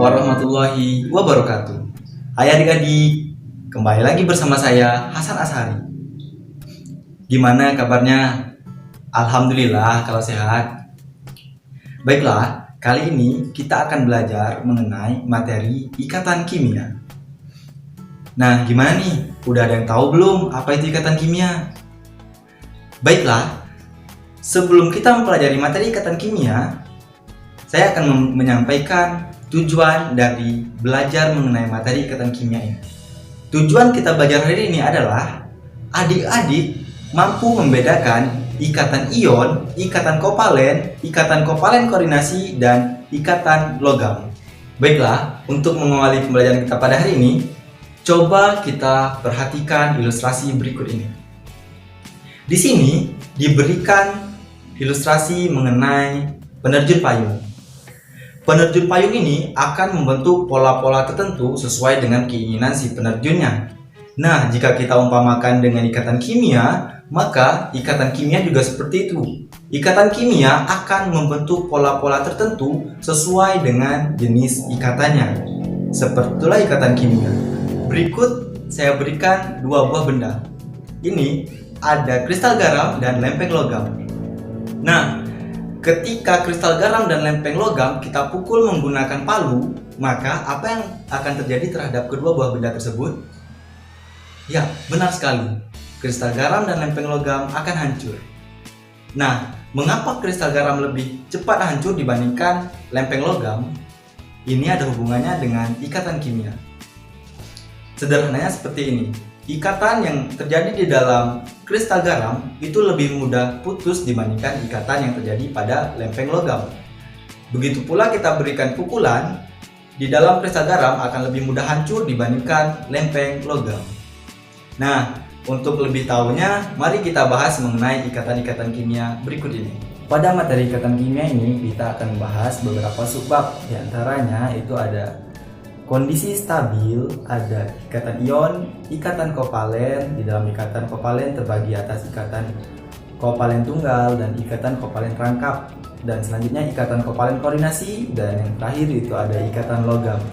warahmatullahi wabarakatuh. Hai adik-adik, kembali lagi bersama saya Hasan Ashari. Gimana kabarnya? Alhamdulillah kalau sehat. Baiklah, kali ini kita akan belajar mengenai materi ikatan kimia. Nah, gimana nih? Udah ada yang tahu belum apa itu ikatan kimia? Baiklah, sebelum kita mempelajari materi ikatan kimia, saya akan menyampaikan tujuan dari belajar mengenai materi ikatan kimia ini. Tujuan kita belajar hari ini adalah adik-adik mampu membedakan ikatan ion, ikatan kovalen koordinasi, dan ikatan logam. Baiklah, untuk mengawali pembelajaran kita pada hari ini, coba kita perhatikan ilustrasi berikut ini. Di sini diberikan ilustrasi mengenai penerjun payung. Penerjun payung ini akan membentuk pola-pola tertentu sesuai dengan keinginan si penerjunnya. Nah, jika kita umpamakan dengan ikatan kimia, maka ikatan kimia juga seperti itu. Ikatan kimia akan membentuk pola-pola tertentu sesuai dengan jenis ikatannya. Seperti itulah ikatan kimia. Berikut saya berikan dua buah benda. Ini ada kristal garam dan lempeng logam. Nah, ketika kristal garam dan lempeng logam kita pukul menggunakan palu, maka apa yang akan terjadi terhadap kedua buah benda tersebut? Ya, benar sekali. Kristal garam dan lempeng logam akan hancur. Nah, mengapa kristal garam lebih cepat hancur dibandingkan lempeng logam? Ini ada hubungannya dengan ikatan kimia. Sederhananya seperti ini. Ikatan yang terjadi di dalam kristal garam itu lebih mudah putus dibandingkan ikatan yang terjadi pada lempeng logam. Begitu pula kita berikan pukulan, di dalam kristal garam akan lebih mudah hancur dibandingkan lempeng logam. Nah, untuk lebih tahunya, mari kita bahas mengenai ikatan-ikatan kimia berikut ini. Pada materi ikatan kimia ini, kita akan membahas beberapa subbab. Di antaranya itu ada kondisi stabil, ada ikatan ion, ikatan kovalen. Di dalam ikatan kovalen terbagi atas ikatan kovalen tunggal dan ikatan kovalen rangkap. Dan selanjutnya ikatan kovalen koordinasi, dan yang terakhir itu ada ikatan logam.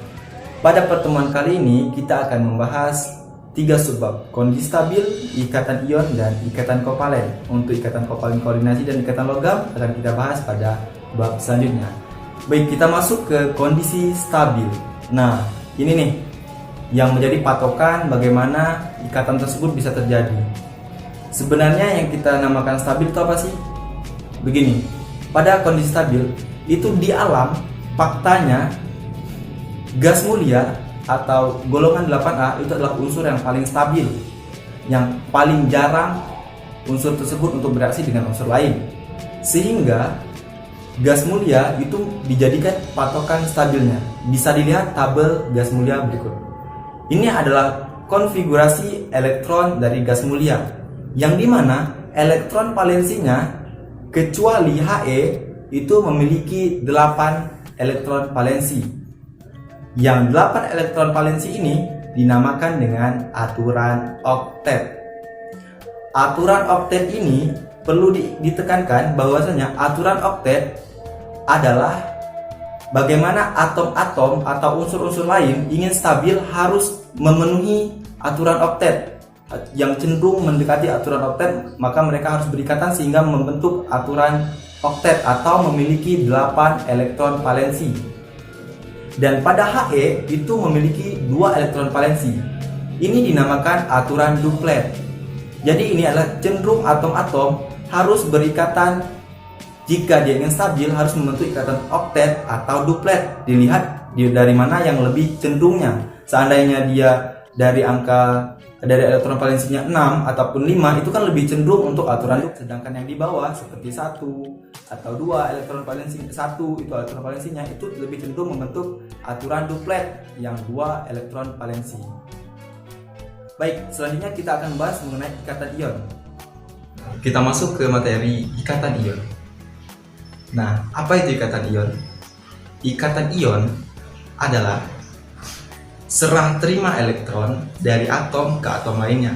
Pada pertemuan kali ini kita akan membahas tiga subbab: kondisi stabil, ikatan ion, dan ikatan kovalen. Untuk ikatan kovalen koordinasi dan ikatan logam akan kita bahas pada bab selanjutnya. Baik, kita masuk ke kondisi stabil. Nah, ini nih yang menjadi patokan bagaimana ikatan tersebut bisa terjadi. Sebenarnya yang kita namakan stabil itu apa sih? Begini, pada kondisi stabil itu di alam faktanya gas mulia atau golongan 8A itu adalah unsur yang paling stabil, yang paling jarang unsur tersebut untuk bereaksi dengan unsur lain, sehingga gas mulia itu dijadikan patokan stabilnya. Bisa dilihat tabel gas mulia berikut. Ini adalah konfigurasi elektron dari gas mulia, yang dimana elektron valensinya kecuali He itu memiliki 8 elektron valensi. Yang 8 elektron valensi ini dinamakan dengan aturan oktet. Aturan oktet ini perlu ditekankan bahwasanya aturan oktet adalah bagaimana atom-atom atau unsur-unsur lain ingin stabil harus memenuhi aturan oktet. Yang cenderung mendekati aturan oktet, maka mereka harus berikatan sehingga membentuk aturan oktet atau memiliki 8 elektron valensi. Dan pada He itu memiliki 2 elektron valensi. Ini dinamakan aturan duplet. Jadi ini adalah cenderung atom-atom harus berikatan. Jika dia ingin stabil harus membentuk ikatan oktet atau duplet. Dilihat dari mana yang lebih cenderungnya. Seandainya dia dari elektron valensinya 6 ataupun 5, itu kan lebih cenderung untuk aturan duplet. Sedangkan yang di bawah seperti 1 atau 2 elektron valensi 1 itu elektron valensinya itu lebih cenderung membentuk aturan duplet yang 2 elektron valensi. Baik, selanjutnya kita akan bahas mengenai ikatan ion. Kita masuk ke materi ikatan ion. Nah, apa itu ikatan ion? Ikatan ion adalah serah terima elektron dari atom ke atom lainnya.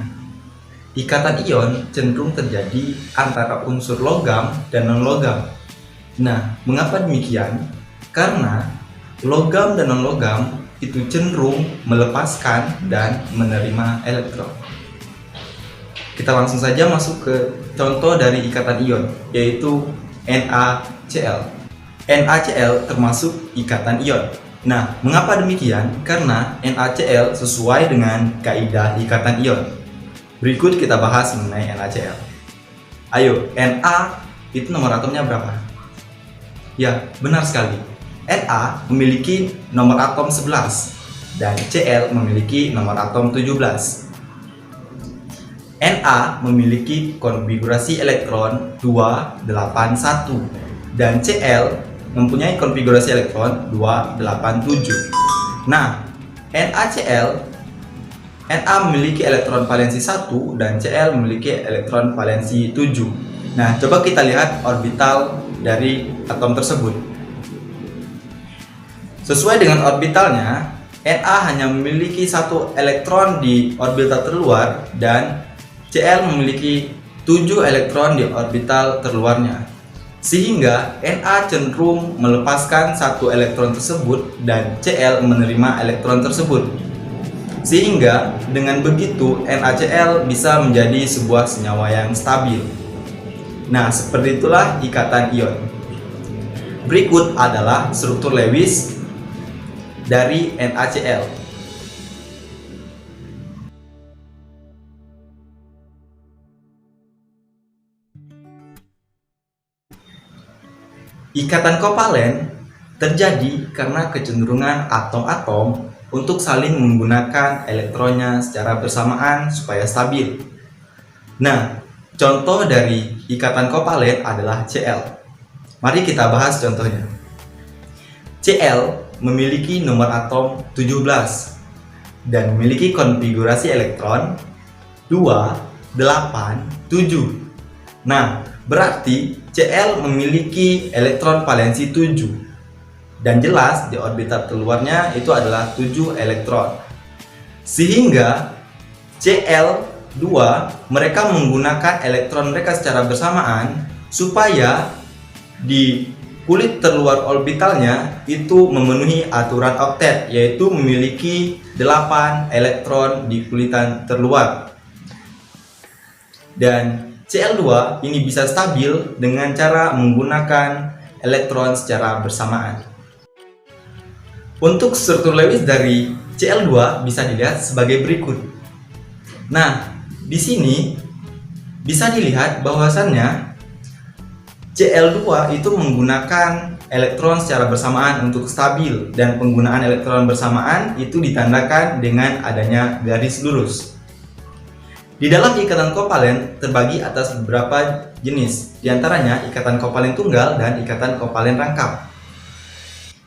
Ikatan ion cenderung terjadi antara unsur logam dan non-logam. Nah, mengapa demikian? Karena logam dan non-logam itu cenderung melepaskan dan menerima elektron. Kita langsung saja masuk ke contoh dari ikatan ion, yaitu NaCl. NaCl termasuk ikatan ion. Nah, mengapa demikian? Karena NaCl sesuai dengan kaidah ikatan ion. Berikut kita bahas mengenai NaCl. Ayo, Na itu nomor atomnya berapa? Ya, benar sekali. Na memiliki nomor atom 11 dan Cl memiliki nomor atom 17. Na memiliki konfigurasi elektron 281 dan Cl mempunyai konfigurasi elektron 287. Nah, Na memiliki elektron valensi 1 dan Cl memiliki elektron valensi 7. Nah, coba kita lihat orbital dari atom tersebut. Sesuai dengan orbitalnya, Na hanya memiliki satu elektron di orbital terluar dan Cl memiliki 7 elektron di orbital terluarnya. Sehingga Na cenderung melepaskan satu elektron tersebut dan Cl menerima elektron tersebut. Sehingga dengan begitu NaCl bisa menjadi sebuah senyawa yang stabil. Nah, seperti itulah ikatan ion. Berikut adalah struktur Lewis dari NaCl. Ikatan kovalen terjadi karena kecenderungan atom-atom untuk saling menggunakan elektronnya secara bersamaan supaya stabil. Nah, contoh dari ikatan kovalen adalah Cl. Mari kita bahas contohnya. Cl memiliki nomor atom 17 dan memiliki konfigurasi elektron 2, 8, 7. Nah, berarti Cl memiliki elektron valensi 7 dan jelas di orbital keluarnya itu adalah 7 elektron. Sehingga Cl2 mereka menggunakan elektron mereka secara bersamaan supaya di kulit terluar orbitalnya itu memenuhi aturan oktet, yaitu memiliki 8 elektron di kulitan terluar. Dan Cl2 ini bisa stabil dengan cara menggunakan elektron secara bersamaan. Untuk struktur Lewis dari Cl2 bisa dilihat sebagai berikut. Nah, di sini bisa dilihat bahwasannya Cl2 itu menggunakan elektron secara bersamaan untuk stabil, dan penggunaan elektron bersamaan itu ditandakan dengan adanya garis lurus. Di dalam ikatan kovalen terbagi atas beberapa jenis, diantaranya ikatan kovalen tunggal dan ikatan kovalen rangkap.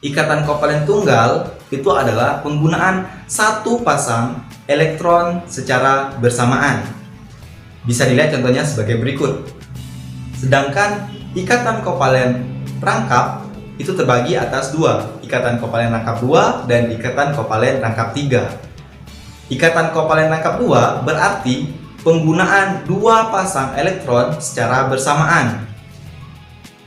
Ikatan kovalen tunggal itu adalah penggunaan satu pasang elektron secara bersamaan. Bisa dilihat contohnya sebagai berikut. Sedangkan ikatan kovalen rangkap itu terbagi atas dua, ikatan kovalen rangkap 2 dan ikatan kovalen rangkap 3. Ikatan kovalen rangkap 2 berarti penggunaan dua pasang elektron secara bersamaan.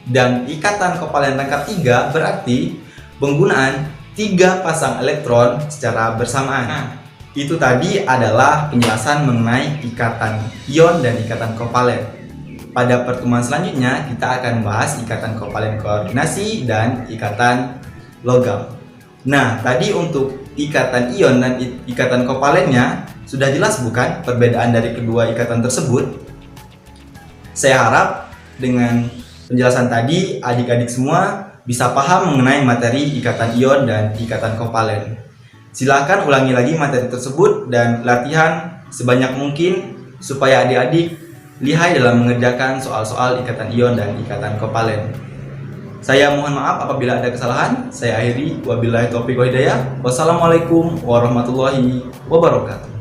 Dan ikatan kovalen rangkap 3 berarti penggunaan 3 pasang elektron secara bersamaan. Nah, itu tadi adalah penjelasan mengenai ikatan ion dan ikatan kovalen. Pada pertemuan selanjutnya kita akan membahas ikatan kovalen koordinasi dan ikatan logam. Nah, tadi untuk ikatan ion dan ikatan kovalennya sudah jelas bukan perbedaan dari kedua ikatan tersebut? Saya harap dengan penjelasan tadi adik-adik semua bisa paham mengenai materi ikatan ion dan ikatan kovalen. Silakan ulangi lagi materi tersebut dan latihan sebanyak mungkin supaya adik-adik lihai dalam mengerjakan soal-soal ikatan ion dan ikatan kovalen. Saya mohon maaf apabila ada kesalahan. Saya akhiri, wabillahi taufiq wal hidayah. Wassalamualaikum warahmatullahi wabarakatuh.